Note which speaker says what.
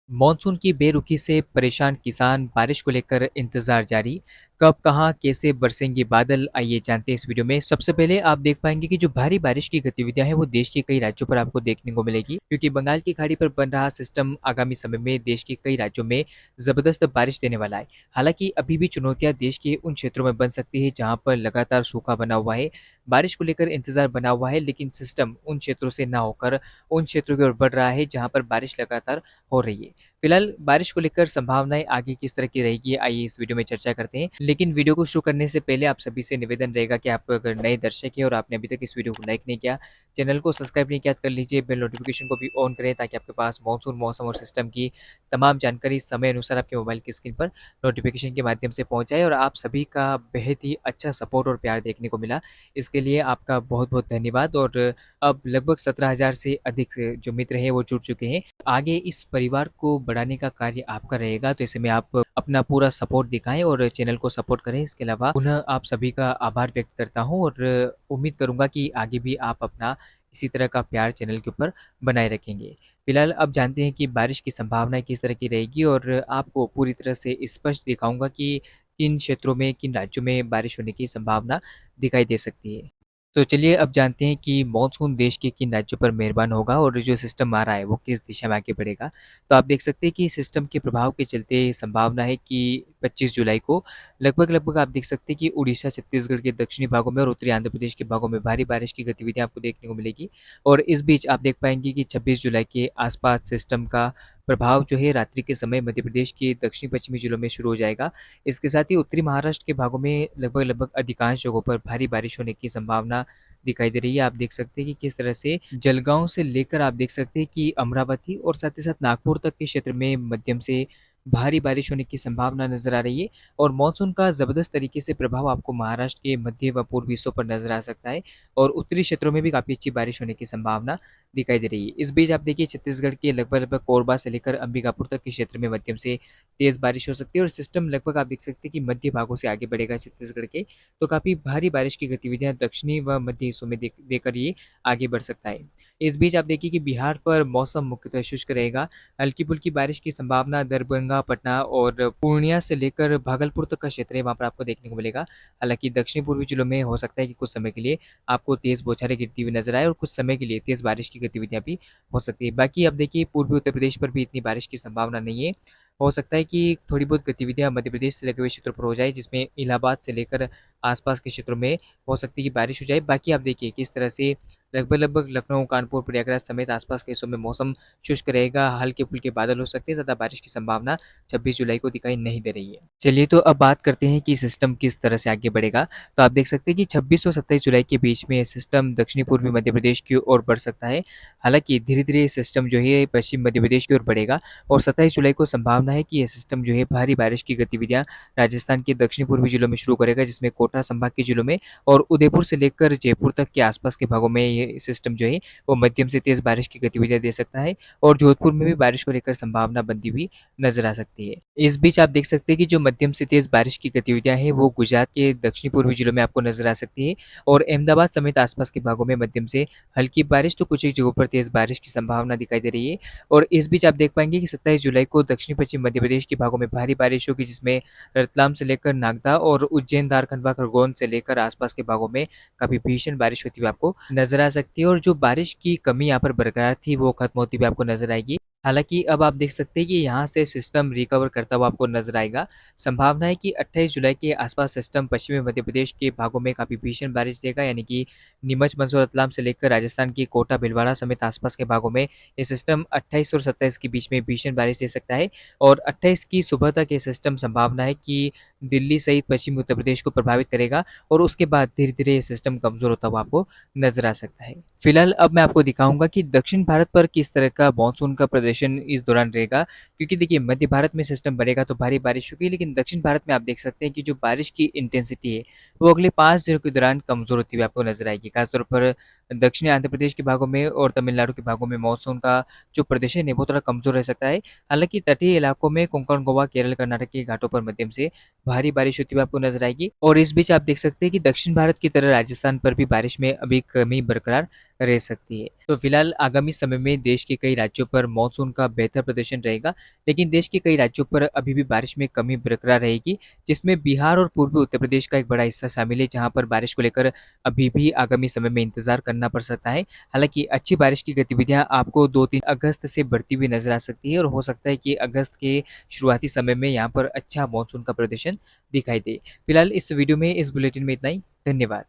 Speaker 1: Monsoon की बेरुखी से परेशान किसान, बारिश को लेकर इंतजार जारी। कब, कहां, कैसे बरसेंगे बादल, आइए जानते हैं इस वीडियो में। सबसे पहले आप देख पाएंगे कि जो भारी बारिश की गतिविधियां हैं वो देश के कई राज्यों पर आपको देखने को मिलेगी, क्योंकि बंगाल की खाड़ी पर बन रहा सिस्टम आगामी समय में देश के कई राज्यों में जबरदस्त बारिश देने वाला है। हालांकि अभी भी चुनौतियां देश के उन क्षेत्रों में बन सकती है जहां पर लगातार सूखा बना हुआ है, बारिश को लेकर इंतजार बना हुआ है, लेकिन सिस्टम उन क्षेत्रों से ना होकर उन क्षेत्रों की ओर बढ़ रहा है जहां पर बारिश लगातार हो रही है। फिलहाल बारिश को लेकर संभावनाएं आगे किस तरह की रहेगी, आइए इस वीडियो में चर्चा करते हैं। लेकिन वीडियो को शुरू करने से पहले आप सभी से निवेदन रहेगा कि आप अगर नए दर्शक हैं और आपने अभी तक इस वीडियो को लाइक नहीं किया, चैनल को सब्सक्राइब नहीं किया तो कर लीजिए, बेल नोटिफिकेशन को भी ऑन करें ताकि आपके पास मानसून मौसम और सिस्टम की तमाम जानकारी समय अनुसार आपके मोबाइल की स्क्रीन पर नोटिफिकेशन के माध्यम से पहुंच जाए। और आप सभी का बेहद ही अच्छा सपोर्ट और प्यार देखने को मिला, इसके लिए आपका बहुत बहुत धन्यवाद। और अब लगभग 17,000 से अधिक जो मित्र हैं वो जुड़ चुके हैं। आगे इस परिवार को बढ़ाने का कार्य आपका रहेगा, तो ऐसे में आप अपना पूरा सपोर्ट दिखाएं और चैनल को सपोर्ट करें। इसके अलावा पुनः आप सभी का आभार व्यक्त करता हूं और उम्मीद करूंगा कि आगे भी आप अपना इसी तरह का प्यार चैनल के ऊपर बनाए रखेंगे। फिलहाल अब जानते हैं कि बारिश की संभावना किस तरह की रहेगी और आपको पूरी तरह से स्पष्ट दिखाऊंगा कि किन क्षेत्रों में, किन राज्यों में बारिश होने की संभावना दिखाई दे सकती है। तो चलिए अब जानते हैं कि मॉनसून देश के किन राज्यों पर मेहरबान होगा और जो सिस्टम आ रहा है वो किस दिशा में आगे बढ़ेगा। तो आप देख सकते हैं कि सिस्टम के प्रभाव के चलते संभावना है कि 25 जुलाई को लगभग लगभग आप देख सकते हैं कि उड़ीसा, छत्तीसगढ़ के दक्षिणी भागों में और उत्तरी आंध्र प्रदेश के भागों में भारी बारिश की गतिविधियां आपको देखने को मिलेगी। और इस बीच आप देख पाएंगे कि 26 जुलाई के आसपास सिस्टम का प्रभाव जो है रात्रि के समय मध्य प्रदेश के दक्षिणी पश्चिमी जिलों में शुरू हो जाएगा। इसके साथ ही उत्तरी महाराष्ट्र के भागों में लगभग लगभग अधिकांश जगहों पर भारी बारिश होने की संभावना दिखाई दे रही है। आप देख सकते हैं कि किस तरह से जलगांव से लेकर आप देख सकते हैं कि अमरावती और साथ ही साथ नागपुर तक के क्षेत्र में मध्यम से भारी बारिश होने की संभावना नजर आ रही है। और मानसून का जबरदस्त तरीके से प्रभाव आपको महाराष्ट्र के मध्य व पूर्वी हिस्सों पर नजर आ सकता है और उत्तरी क्षेत्रों में भी काफी अच्छी बारिश होने की संभावना दिखाई दे रही है। इस बीच आप देखिए छत्तीसगढ़ के लगभग लगभग कोरबा से लेकर अंबिकापुर तक के क्षेत्र में मध्यम से तेज बारिश हो सकती है और सिस्टम लगभग आप देख सकते हैं कि मध्य भागों से आगे बढ़ेगा छत्तीसगढ़ के। तो काफ़ी भारी बारिश की गतिविधियां दक्षिणी व मध्य हिस्सों में देकर ये आगे बढ़ सकता है। इस बीच आप देखिए कि बिहार पर मौसम मुख्यतः शुष्क रहेगा। हल्की फुल्की बारिश की संभावना दरभंगा, पटना और पूर्णिया से लेकर भागलपुर तक का क्षेत्र है, वहाँ पर आपको देखने को मिलेगा। हालांकि दक्षिण पूर्वी जिलों में हो सकता है कि कुछ समय के लिए आपको तेज बौछारें गिरती हुई नजर आए और कुछ समय के लिए तेज बारिश की गतिविधियां भी हो सकती है। बाकी अब देखिए पूर्वी उत्तर प्रदेश पर भी इतनी बारिश की संभावना नहीं है। हो सकता है कि थोड़ी बहुत गतिविधियां मध्य प्रदेश से लगे हुए क्षेत्रों पर हो जाए, जिसमें इलाहाबाद से लेकर आसपास के क्षेत्रों में हो सकती है कि बारिश हो जाए। बाकी आप देखिए किस तरह से लगभग लगभग लखनऊ, कानपुर, प्रयागराज समेत आसपास के हिस्सों में मौसम शुष्क रहेगा, हल्के फुल्के बादल हो सकते हैं, ज़्यादा बारिश की संभावना 26 जुलाई को दिखाई नहीं दे रही है। चलिए तो अब बात करते हैं कि सिस्टम किस तरह से आगे बढ़ेगा। तो आप देख सकते हैं कि 26 और 27 जुलाई के बीच में सिस्टम दक्षिणी पूर्वी मध्य प्रदेश की ओर बढ़ सकता है। हालांकि धीरे धीरे सिस्टम जो है पश्चिम मध्य प्रदेश की ओर बढ़ेगा और 27 जुलाई को संभावना है कि यह सिस्टम जो है भारी बारिश की गतिविधियां राजस्थान के दक्षिणी पूर्वी जिलों में शुरू करेगा, जिसमें कोटा संभाग के जिलों में और उदयपुर से लेकर जयपुर तक के आसपास के भागों में ये सिस्टम जो है वो मध्यम से तेज बारिश की गतिविधियां दे सकता है। और जोधपुर में भी बारिश को लेकर संभावना बनती हुई नजर आ सकती है। इस बीच आप देख सकते हैं कि जो मध्यम से तेज बारिश की गतिविधियां हैं वो गुजरात के दक्षिणी पूर्वी जिलों में आपको नजर आ सकती है और अहमदाबाद समेत आसपास के भागों में मध्यम से हल्की बारिश तो कुछ एक जगहों पर तेज बारिश की संभावना दिखाई दे रही है। और इस बीच आप देख पाएंगे कि 27 जुलाई को दक्षिणी पश्चिम मध्य प्रदेश के भागों में भारी बारिश होगी, जिसमें रतलाम से लेकर नागदा और उज्जैन, दारखंडवा, खरगोन से लेकर आसपास के भागों में काफी भीषण बारिश होती हुई आपको नजर आ सकती है। और जो बारिश की कमी यहाँ पर बरकरार थी वो खत्म होती हुई आपको नजर आएगी। हालांकि अब आप देख सकते हैं कि यहाँ से सिस्टम रिकवर करता हुआ आपको नजर आएगा। संभावना है कि 28 जुलाई के आसपास सिस्टम पश्चिमी मध्य प्रदेश के भागों में काफ़ी भीषण बारिश देगा, यानी कि नीमच, मंदसौर, रतलाम से लेकर राजस्थान की कोटा, भीलवाड़ा समेत आसपास के भागों में ये सिस्टम 28 और 27 के बीच में भीषण बारिश दे सकता है। और 28 की सुबह तक ये सिस्टम संभावना है कि दिल्ली सहित पश्चिमी उत्तर प्रदेश को प्रभावित करेगा और उसके बाद धीरे धीरे ये सिस्टम कमजोर होता हुआ आपको नजर आ सकता है। फिलहाल अब मैं आपको दिखाऊंगा कि दक्षिण भारत पर किस तरह का मानसून का प्रदर्शन इस दौरान रहेगा, क्योंकि देखिए मध्य भारत में सिस्टम बढ़ेगा तो भारी बारिश होगी, लेकिन दक्षिण भारत में आप देख सकते हैं कि जो बारिश की इंटेंसिटी है वो अगले 5 दिनों के दौरान कमजोर होती हुई आपको नजर आएगी। खासतौर पर दक्षिणी आंध्र प्रदेश के भागों में और तमिलनाडु के भागों में मानसून का जो प्रदर्शन है वो थोड़ा कमज़ोर रह सकता है। हालाँकि तटीय इलाकों में कोंकण, गोवा, केरल, कर्नाटक के घाटों पर मध्यम से भारी बारिश होती हुई आपको नज़र आएगी और इस बीच आप देख सकते हैं कि दक्षिण भारत की तरह राजस्थान पर भी बारिश में अभी कमी बरकरार रह सकती है। तो फिलहाल आगामी समय में देश के कई राज्यों पर मानसून का बेहतर प्रदर्शन रहेगा, लेकिन देश के कई राज्यों पर अभी भी बारिश में कमी बरकरार रहेगी, जिसमें बिहार और पूर्वी उत्तर प्रदेश का एक बड़ा हिस्सा शामिल है, जहाँ पर बारिश को लेकर अभी भी आगामी समय में इंतजार करना पड़ सकता है। हालाँकि अच्छी बारिश की गतिविधियाँ आपको 2-3 अगस्त से बढ़ती हुई नज़र आ सकती है और हो सकता है कि अगस्त के शुरुआती समय में यहाँ पर अच्छा मानसून का प्रदर्शन दिखाई दे। फिलहाल इस वीडियो में, इस बुलेटिन में इतना ही। धन्यवाद।